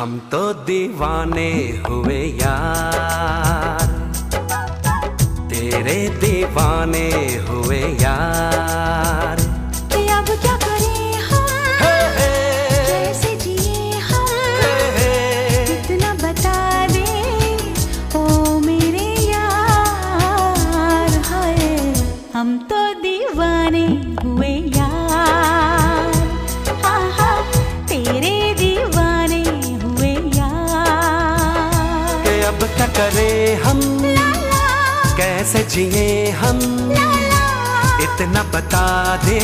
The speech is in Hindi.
हम तो दीवाने हुए यार, तेरे दीवाने हुए यार। अब क्या करें हम, कैसे जिए हम, इतना बता दे ओ मेरे यार। हाय हम तो दीवाने हुए यार, हाँ हाँ तेरे दीवाने हुए यार। कि अब क्या करें हम, कैसे जिए हम, इतना बता दे